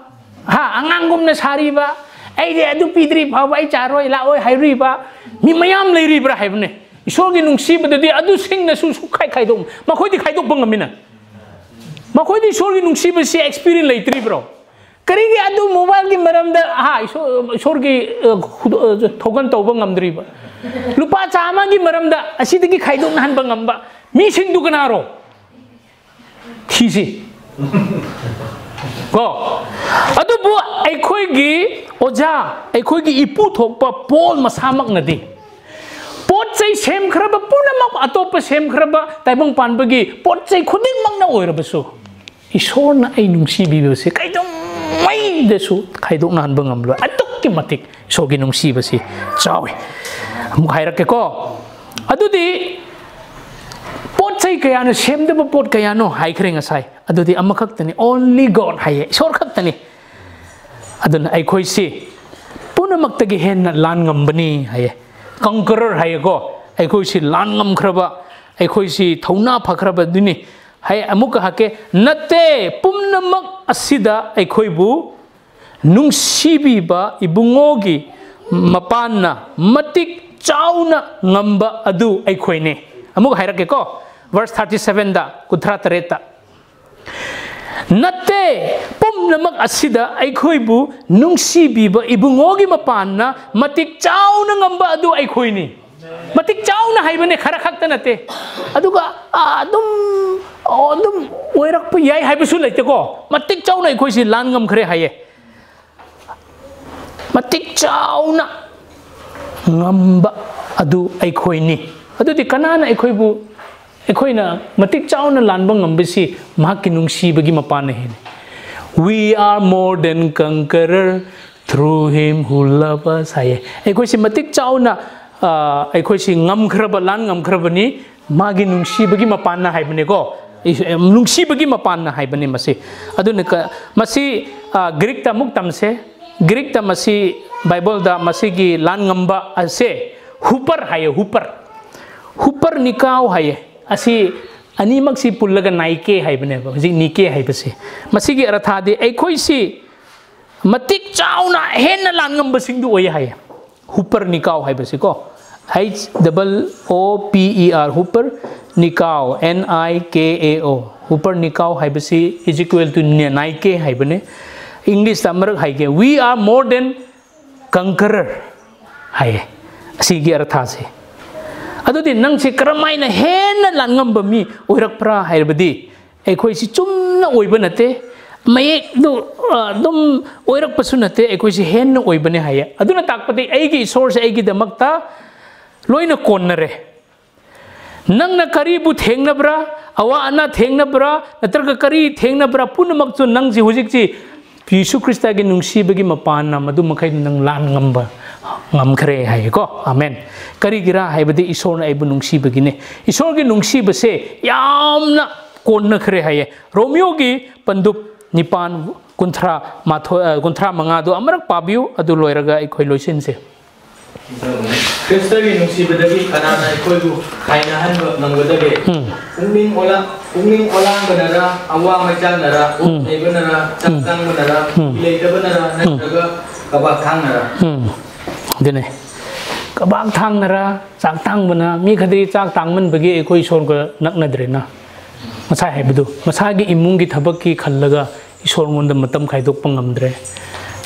ha angangum na sari ba ai de adu pidri ba ai charoi la oi hairi ba mi mayam leiri bra haibne isogi nungsi ba de adu sing na su khai khai dom ma khoi di khai dok bangamina ma khoi di isogi nungsi ba si experience leitri bro kari gi adu mobile gi maram da ha isogi thogan tawba ngamdri ba lupa chama gi maram da asida gi khai dok nan bangam ba mi sing du kanaro thisi ko adu bu ai khoi gi oja ai khoi gi ipu thokpa pol masamak na di pot chai sem khraba punamak atopa sem khraba taibang panbagi pot chai khuding mak na oirabasu isor na ai nungsi bibase kaidong mai desu khaidok nan bangam lo atuk ki matik sogi nungsi basi chawe mu khairak ke ko adu di pot chai kaya no sem de pot kaya no hai khrenga sai adu di amakak tani only god hai isor khak tani adun ai khoi si punamak tagi hen na lan ngambani hai conqueror hai ko ai khoi si lan ngam khraba ai khoi si thauna phakraba duni hai amuk ha ke nate pumnamak asida ai khoi bu nungsibi ba ibungogi mapanna matik chauna ngamba adu ai khoi ne amuk hairak ke ko verse 37 da kuthra tareta nate pumnamak asida ai khoi bu nungsibi ba ibungogi mapanna matik chauna ngamba adu ai khoi ni matik chauna haibane khara khakta nate aduga adum oirak pu yai haibasu leite ko matik chauna ai khoi si lan ngam khre haye matik chauna ngamba adu ai khoi ni adu di kanana ai khoi bu ai khoi na matik chauna lan bang ngam bisi mahaki nungsi bagi mapana he we are more than conqueror through him who loves us haye ai khoi si matik chauna ai khoi si ngam khraba lan ngam khraba ni magi nungsi bagi mapana haibane ko nungsi bagi mapana haibane masi aduna masi greek ta muktam se greek ta masi bible da masi gi lan ngamba ase hupar haye hupar nikau haye asi animak si pullaga naike haibane ba ji nike haibase masi gi aratha de ai khoi si matik chauna hen lan ngamba singdu oy haye hupar nikau haibase ko HOOPER hupar nikau NIKAO hupar nikau haibase is equal to naike haibane English tamarak haige we are more than conqueror haye asigi artha se adudi nang si karamaina hen lan ngamba mi oirak pra haibadi ai khoi si chumna oiba nate mayek do dum oirak pasu nate ai khoi si hen na oibane haye aduna takpati aigi source aigi damakta loina konnare nang na karibu thengnabra awa ana thengnabra natarga kari thengnabra punamak chu nang ji hujik ji Yesu Krista gi nungsi bagi mapana madu makai nang lan ngamba ngam khre hai ko amen kari gira hai badi isor na ibu nungsi bagi ne isor gi nungsi base yamna konna khre hai romeo gi pandup nipan kunthra manga do amrak pabiu adu loiraga ikhoi loisin se Krista gi nungsi badagi kanana ikhoi bu khaina han nangwadage ungning olang banara awa machang nara nei banara changtang banara ilei banara naga kabak thang nara dene kabak thang nara changtang bana mi khadi changtang man bagi ikhoi sor ga nakna drena masai hai budu masai gi imung gi thabak ki khallaga isor ngonda matam khaidok pangamdre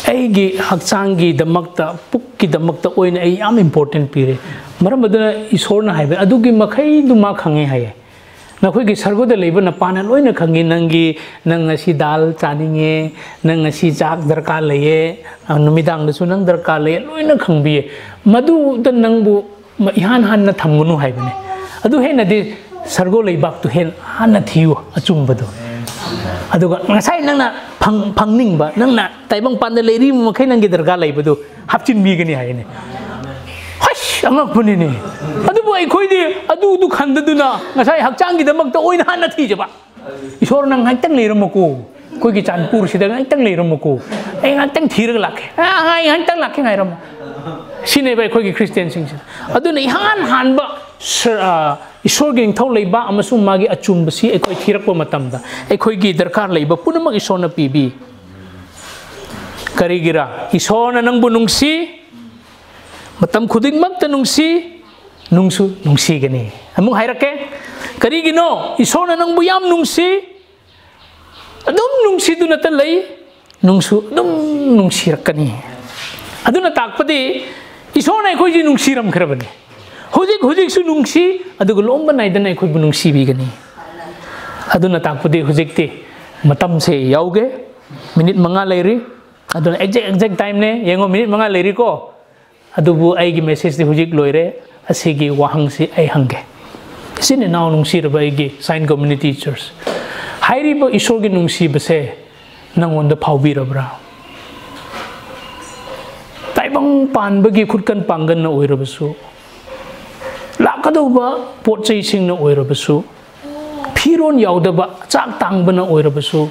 aigi haksangi damakta pukki damakta oina ai am important pire maram aduna isor na haibe adugi makhai du ma khange haye नखोई सर्गोद lab नपाना lion खंगी नंगी नंग असी दाल चानिंगे नंग असी चाक दरकार लये नुमिदांग दसु नंग दरकार लये लोइन खंबिये मधु द नंगबु इहान हान न थमगुनु हाइबने अदु हे नदि सर्गो लेबाक तु हे हान थियो अचुंबदो अदुगा ngasai nangna phangning ba nangna taibang panda leiri makai nanggi darga laibadu hapchin bigani haine hash angak puni ni adu bo ai khoi di adu du khandaduna ngasai hakchang gi damak ta oina han thi jaba isor nang ngai tang leiramako koi gi chanpur sida ngai tang leiramako ai ngai tang thirag lakhe ai ngai tang lakhe ngai ram sine bai khoi gi christian sing adu nei han han ba isor gi thau leiba amasung magi achum basi ekoi thirakpa matamda ekoi gi darkar leiba punamak isor na pibi karigira isor na nang bunungsi matam khuding mak ta nungsi nungsu nungsi gani amung hairake karigino isor na nang buyam nungsi adum nungsi du na ta lei nungsu adum nungsi rakani aduna takpadi isor na ekoi ji nungsi ram khrabani Hujik hujik su nungsi adu lomba naidana ekoi bu nungsi bigani aduna takpudi hujik ti matam se yauge minute manga leiri aduna exact time ne yengo minute manga leiri ko adu bu ai gi message ti hujik loire asigi wahang si ai hange sine naw nungsi ra bai gi sign community church hairi bo isor gi nungsi base nangon da phaubi rabra taibang pan bagi khutkan pangan na oirabasu lakadauba potchai singna oirabasu phiron yaudaba chak tangbana oirabasu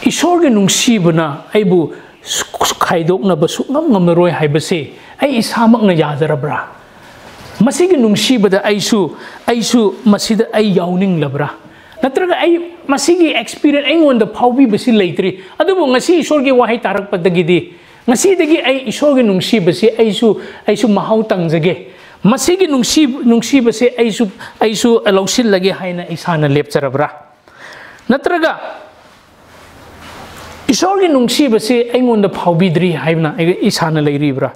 isorge nungsibana aibu khaidokna basu ngamroi haibase ai isamakna yadarabra masigi nungsibada aisu masida ai yauning labra natraga ai masigi experience aingonda phaubi basi leitri adubu ngasi isorge wahai tarak padagidi ngasi dagi ai isorge nungsibase aisu mahau tangjage masigi nungsi base aisu alausil lagi haina isana lepcharabra natraga isorgi nungsi base aingonda phawbidri haibna isana leiribra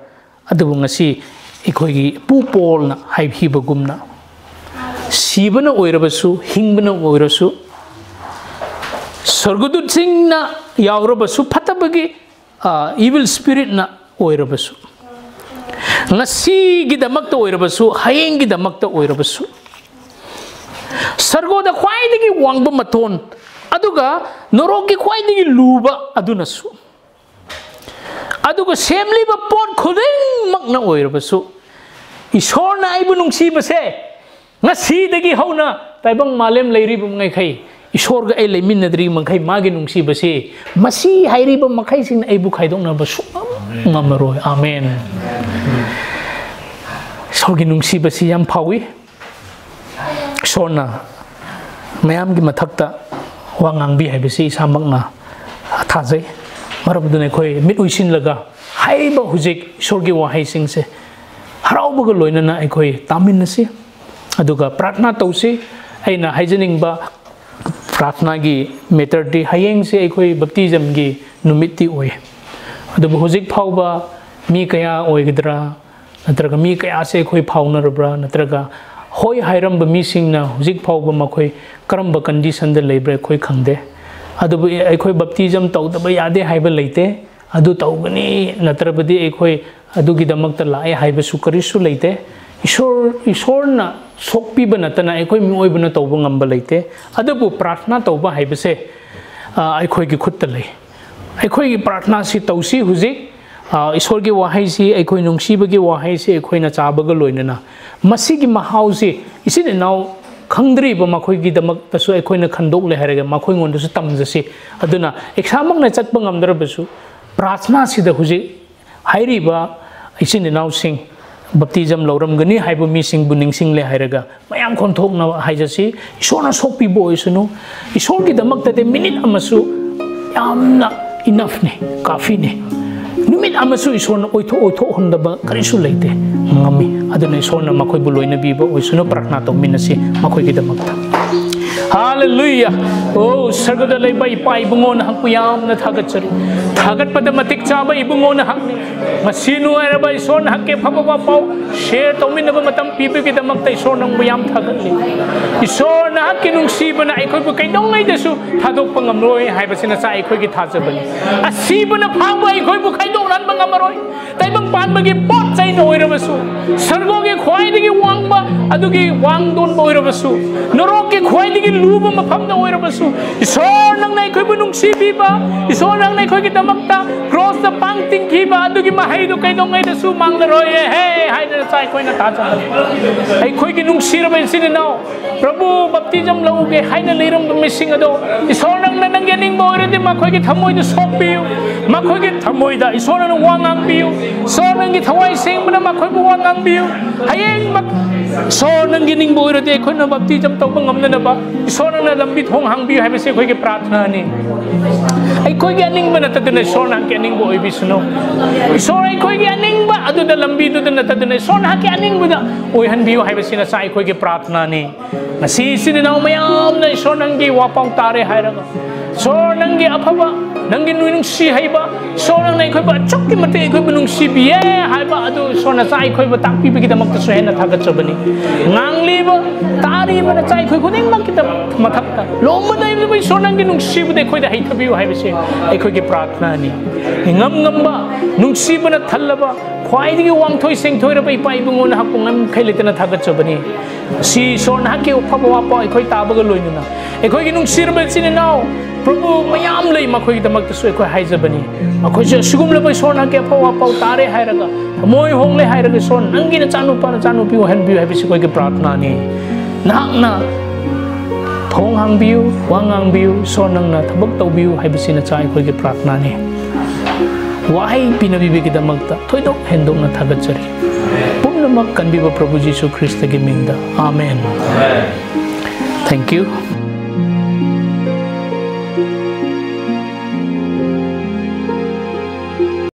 adubu ngasi ikhoigi pupolna haibhibagumna sibana oirabasu hingbana oirasu sargudut singna yaurabasu phatabagi evil spirit na oirabasu ngasi gidamakta oirabasu hayeng gidamakta oirabasu sargoda khwaidagi wangba maton aduga norogi khwaidagi luba adunasu aduga semliba pot khuding makna oirabasu isorna aibu nungsi base ngasi dagi hauna taibang malem leiribu ngai khai isorga ai leiminadri mangkai magi nungsi base masi hairiba makai sing aibu khaidongna basu ngamroi amen sorgi nungsi basi yam phawi sona mayam gi mathakta wangang bi haibasi samakna thajai marabdune khoi mit uisin laga haiba hujik sorgi wahai singse haraubaga loinana ekhoi taminasi aduga pratna tausi aina haijening ba pratna gi meter di hayeng se ekhoi baptism gi numiti oi adubu hujik phauba mi kaya oigdra natraga mi kaya se khoi phaunarabra natraga hoi hairam ba mi singna hujik phauba makhoi karamba condition da lebre khoi khangde adubu ekhoi baptism tawdaba yade haiba leite adu tawgani natrabadi ekhoi adugi damakta lae haiba su karisu leite ishorna sokpi banatana ekhoi mi oibana tawba ngamba leite adubu prarthna tawba haibase ekhoi gi khutta lei ekhoi gi prarthna si tawsi hujik ishor gi wahai si ekhoi nungsiba gi wahai si ekhoi na chabaga loinana masigi mahau si isine naw khangdri ba makhoi gi damak tasu ekhoi na khandok le haraga makhoi ngon su tamjasi aduna examak na chatpa ngamdra basu prarthna si da huji hairi ba isine naw sing baptism loram gani haibu mi sing buning sing le haraga mayam khonthok na haijasi ishona sokpi bo isunu ishor gi damak ta de minute amasu yamna enough ne kafi ne numit amasu isona oitho hondaba karisu leite ngami aduna isona makhoi bu loina biba oisuna prarthna to minasi makhoi gi damakta hallelujah oh sargada lei bai pai bungon hakuyam na thagachari थागतपद मतिक चाबा इबुंगोना हकनी मसीनु एरबा इसोर हक्के फबवा पाउ share तौमिनब मतम पीबगे दमक्ता इसोर नंगबु याम थागतली इसोर ना हक्के नुंसीबना अखोयबु कैदोंगैदसु थादोकपा ngamroi हाइबसिना चा अखोयगी थाजबनी असीबना फांबा अखोयबु कैदोंरानबा ngamroi ताइबंग पानबगी पोट चाइन ओइरबसु सर्गोगे ख्वाइदगी वांगबा अदुगी वांगदोन ओइरबसु नरोके ख्वाइदगी लुबा मफमना ओइरबसु इसोर नंगना अखोयबु नुंसीबिबा इसोर नंगना अखोयगी दमक्ता क्रॉस द पांगतिंग खीबा अदुगी mahaidu कैदोंगैदसु मांगलरोय हे हाइदना चा अखोयना थाजबनी अखोयगी नुंसीरबा सिननाव प्रभु बप्तिजम लौगे हाइना लेरम मिसिंग अदो इसोर नंगना नंगे निंगबा ओइरदि मखोयगी थमोयदु सोकबियु मखोयगी थमोयदा इसोर नंग वांगांबियु इसोर नंगी थवाई सेंगबना मखोयबु वांगांबियु हयेंग इसोर नंगी निंगबा ओइरदि अखोयना बप्तिजम तौबा ngamnanaba इसोर नंगना लंबी थोंग हांगबियु हाइबसे अखोयगी प्रार्थना नि अखोयगी अनिंगबा नतदुना इसोर नंगे अनिंगबा ओइबिसुनो इसोर अखोयगी अनिंगबा अदुदा लंबी दुदा नतदुना इसोर नंगे अनिंगबदा ओइहनबियु हाइबसिना सा अखोयगी प्रार्थना नि ngasi sininaw mayam na isor nanggi wapaw tare hairaga isor nanggi afaba nanggi nung si haiba isor nang nai khoi ba chokki mate khoi bunung si biye haiba adu isor na sai khoi ba takpi bi kidamak ta suhena thagat chabani ngangli ba tari ba na sai khoi kuning mak kita mathakta lomba dai ba isor nanggi nung si bu de khoi da haithabi haiba se ai khoi gi प्रार्थना ni ngam ngam ba nung si ba na thallaba ख्वाइदगी वांगथोय सेंथोयरबा इपा इबुंगोना हाकुंगम खैलेतना थागत चबनी सी सोन हाके उफब वापा अखोय ताबगा लोइनुना अखोयगी नुंसिरबा सिनेनाव प्रभु मयाम लई मखोयगी दमक्तसु अखोय हाइजबनी अखोय सुगुमलबा सोन हाके अफब वापा तारे हायरगा मोय होंगले हायरगा सोन नंगिना चानुपा चानुपि हनबियु हाइबिसि अखोयगी प्रार्थना नि नाकना थोंग हांगबियु वांगांगबियु सोन नंगना थबक तौबियु हाइबिसिना चा अखोयगी प्रार्थना नि Y पिनबीबीगिदमक्ता थोइदोक हेंदोकना थागतचरी पुनमक कनबीबा प्रभु जीसु ख्रिस्त की मिंगदा आमेन थैंक यू।